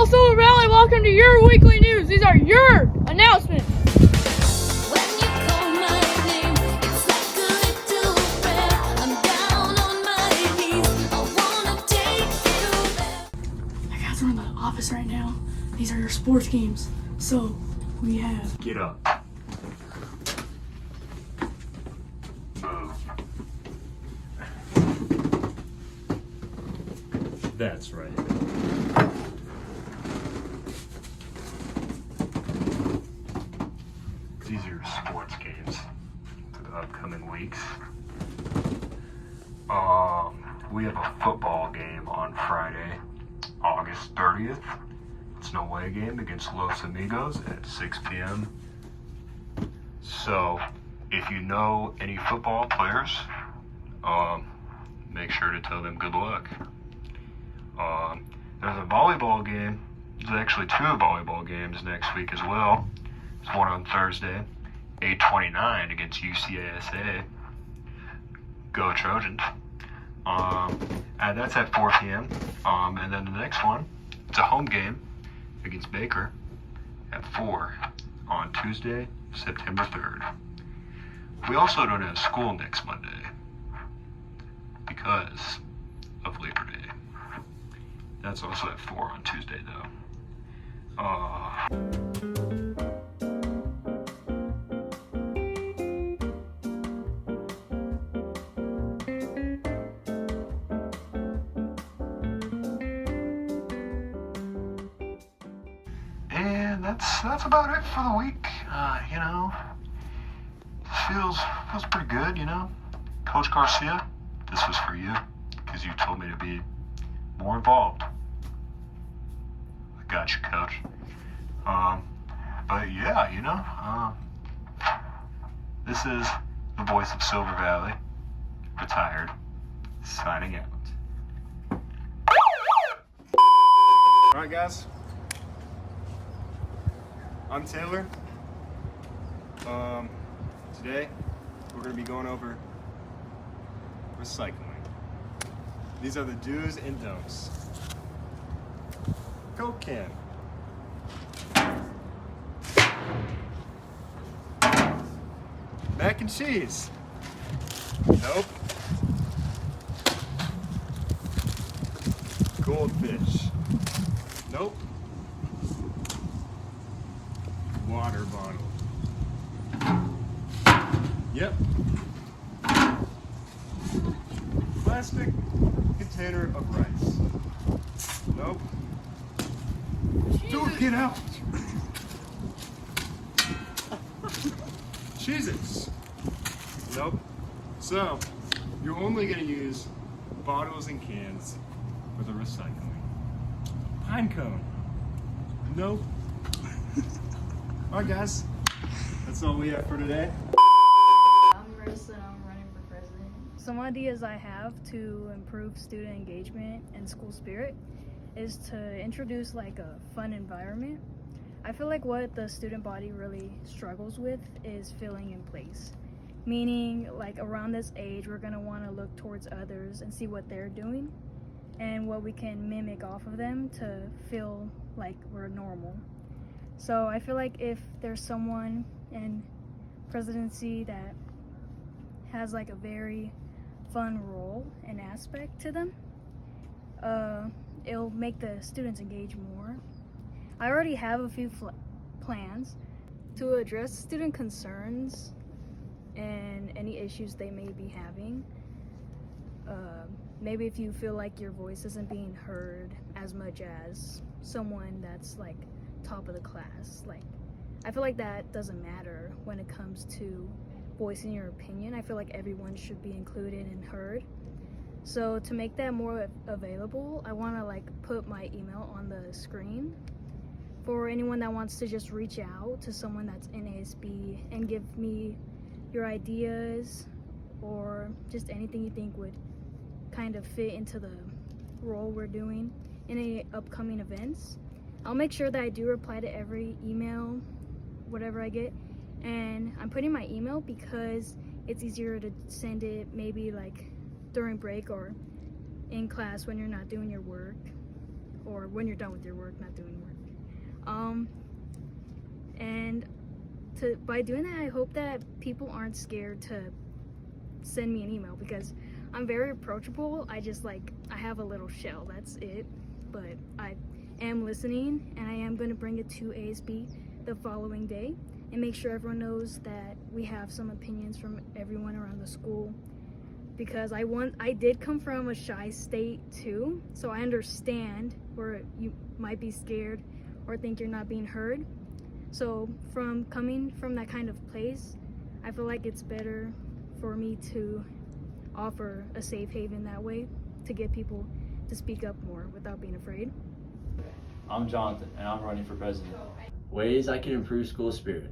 Also, Rally, welcome to your weekly news. These are your announcements. When you call my name, it's like a little prayer. I'm down on my knees. I wanna take you there. Hey guys, we're in the office right now. These are your sports games. So, we have... Get up. That's right. These are your sports games for the upcoming weeks. We have a football game on Friday, August 30th. It's an away game against Los Amigos at 6 p.m. So, if you know any football players, make sure to tell them good luck. There's a volleyball game. There's actually two volleyball games next week as well. There's one on Thursday, 8:29 against UCASA. Go Trojans. And that's at 4 p.m. And then the next one, it's a home game against Baker at 4 on Tuesday, September 3rd. We also don't have school next Monday because of Labor Day. That's also at 4 on Tuesday, though. And that's about it for the week. Feels pretty good, Coach Garcia, this was for you because you told me to be more involved. I got you, Coach. But yeah, this is the voice of Silver Valley, retired, signing out. All right, guys. I'm Taylor. Today, we're going to be going over recycling. These are the do's and don'ts. Coke can. Mac and cheese. Nope. Goldfish. Nope. Water bottle. Yep. Plastic container of rice. Nope. Dude, get out. Cheez-Its. Nope. So, you're only going to use bottles and cans for the recycling. Pine cone. Nope. Alright guys, that's all we have for today. I'm Marissa and I'm running for president. Some ideas I have to improve student engagement and school spirit is to introduce like a fun environment. I feel like what the student body really struggles with is feeling in place. Meaning like around this age we're gonna wanna look towards others and see what they're doing and what we can mimic off of them to feel like we're normal. So I feel like if there's someone in presidency that has like a very fun role and aspect to them, it'll make the students engage more. I already have a few plans to address student concerns and any issues they may be having. Maybe if you feel like your voice isn't being heard as much as someone that's like top of the class, like I feel like that doesn't matter when it comes to voicing your opinion. I feel like everyone should be included and heard. So to make that more available, I want to like put my email on the screen for anyone that wants to just reach out to someone that's in ASB and give me your ideas or just anything you think would kind of fit into the role we're doing in any upcoming events. I'll make sure that I do reply to every email, whatever I get, and I'm putting my email because it's easier to send it maybe like during break or in class when you're not doing your work, or when you're done with your work, not doing work. By doing that, I hope that people aren't scared to send me an email, because I'm very approachable. I have a little shell, that's it. But I am listening, and I am going to bring it to ASB the following day and make sure everyone knows that we have some opinions from everyone around the school, because I did come from a shy state too, so I understand where you might be scared or think you're not being heard. So from coming from that kind of place, I feel like it's better for me to offer a safe haven that way, to get people to speak up more without being afraid. I'm Jonathan, and I'm running for president. Ways I can improve school spirit.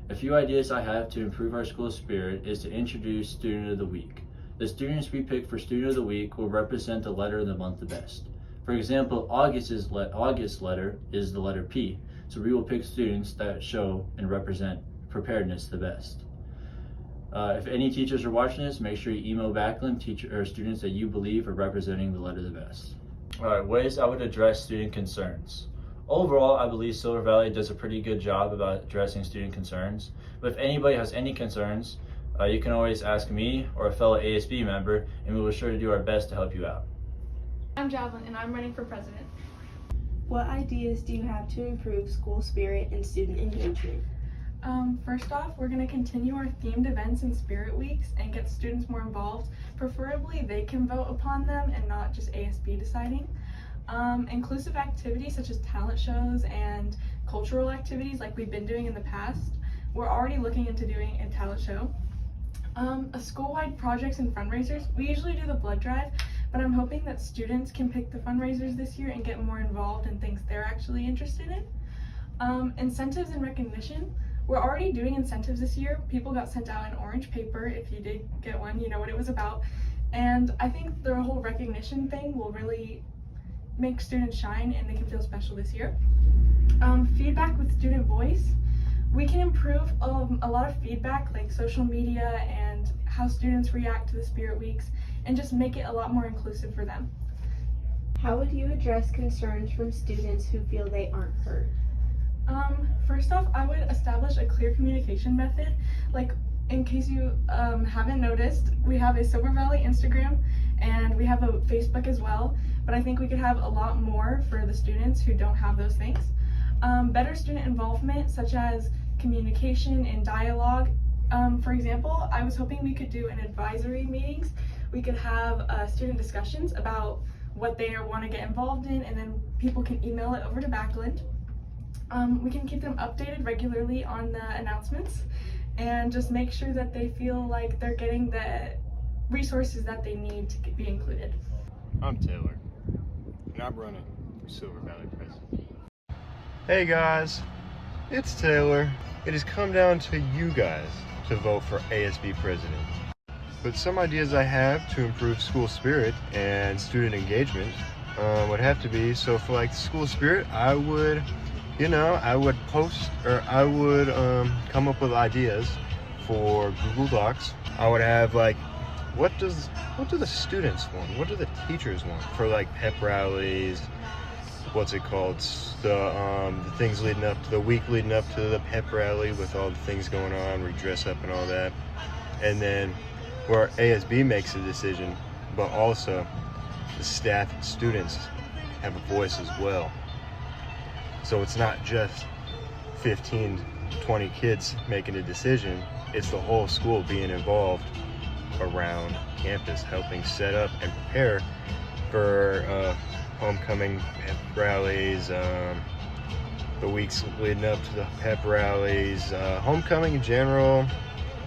A few ideas I have to improve our school spirit is to introduce Student of the Week. The students we pick for Student of the Week will represent the letter of the month the best. For example, August's letter is the letter P, so we will pick students that show and represent preparedness the best. If any teachers are watching this, make sure you email back them students that you believe are representing the letter the best. Alright, ways I would address student concerns. Overall, I believe Silver Valley does a pretty good job about addressing student concerns, but if anybody has any concerns, you can always ask me or a fellow ASB member, and we will sure to do our best to help you out. I'm Javelin, and I'm running for president. What ideas do you have to improve school spirit and student engagement? First off, we're going to continue our themed events and spirit weeks and get students more involved. Preferably, they can vote upon them and not just ASB deciding. Inclusive activities such as talent shows and cultural activities like we've been doing in the past. We're already looking into doing a talent show. A school-wide projects and fundraisers. We usually do the blood drive, but I'm hoping that students can pick the fundraisers this year and get more involved in things they're actually interested in. Incentives and recognition. We're already doing incentives this year. People got sent out an orange paper. If you did get one, you know what it was about. And I think the whole recognition thing will really make students shine and they can feel special this year. Feedback with student voice. We can improve a lot of feedback like social media and how students react to the Spirit Weeks and just make it a lot more inclusive for them. How would you address concerns from students who feel they aren't heard? First off, I would establish a clear communication method. Like, in case you haven't noticed, we have a Silver Valley Instagram and we have a Facebook as well, but I think we could have a lot more for the students who don't have those things. Better student involvement, such as communication and dialogue. For example, I was hoping we could do an advisory meetings. We could have student discussions about what they want to get involved in, and then people can email it over to Backland. We can keep them updated regularly on the announcements and just make sure that they feel like they're getting the resources that they need to be included. I'm Taylor, and I'm running for Silver Valley President. Hey guys, it's Taylor. It has come down to you guys to vote for ASB President. But some ideas I have to improve school spirit and student engagement would have to be, so for like school spirit, I would post, or I would come up with ideas for Google Docs. I would have like, what do the students want? What do the teachers want for like pep rallies? What's it called? The things leading up to the week leading up to the pep rally with all the things going on, we dress up and all that. And then where ASB makes a decision, but also the staff and students have a voice as well. So it's not just 15, 20 kids making a decision, it's the whole school being involved around campus, helping set up and prepare for homecoming pep rallies, the weeks leading up to the pep rallies, homecoming in general,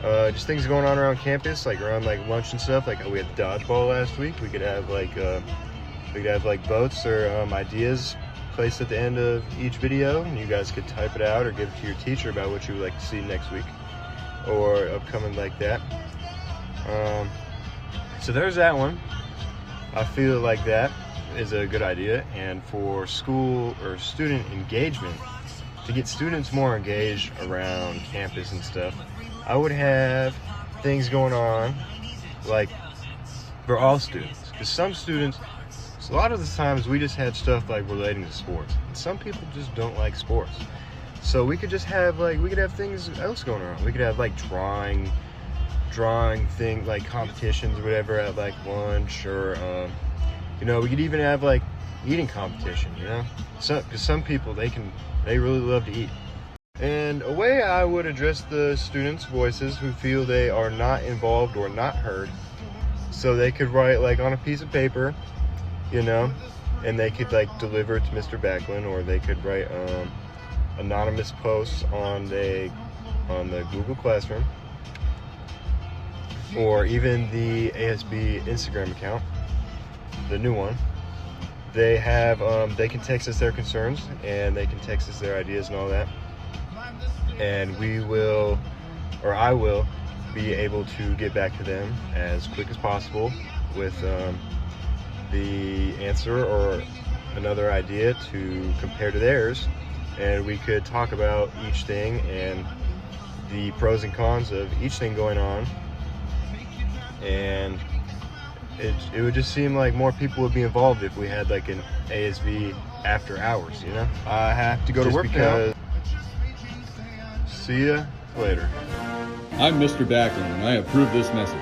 just things going on around campus, like around like lunch and stuff. Like we had dodgeball last week. We could have like votes or ideas placed at the end of each video, and you guys could type it out or give it to your teacher about what you would like to see next week or upcoming like that. So there's that one. I feel like that is a good idea. And for school or student engagement, to get students more engaged around campus and stuff, I would have things going on like for all students, because some students So a lot of the times we just had stuff like relating to sports. And some people just don't like sports. So we could just have things else going on. We could have like drawing things, like competitions or whatever at like lunch, or we could even have like eating competition, because some people they really love to eat. And a way I would address the students' voices who feel they are not involved or not heard, so they could write like on a piece of paper, and they could like deliver it to Mr. Backlund, or they could write anonymous posts on the Google Classroom, or even the ASB Instagram account, the new one. They can text us their concerns, and they can text us their ideas and all that, and I will be able to get back to them as quick as possible with the answer or another idea to compare to theirs, and we could talk about each thing and the pros and cons of each thing going on, and it would just seem like more people would be involved if we had like an ASB after hours, I have to go to work now. See ya later. I'm Mr. Backlund, and I approve this message.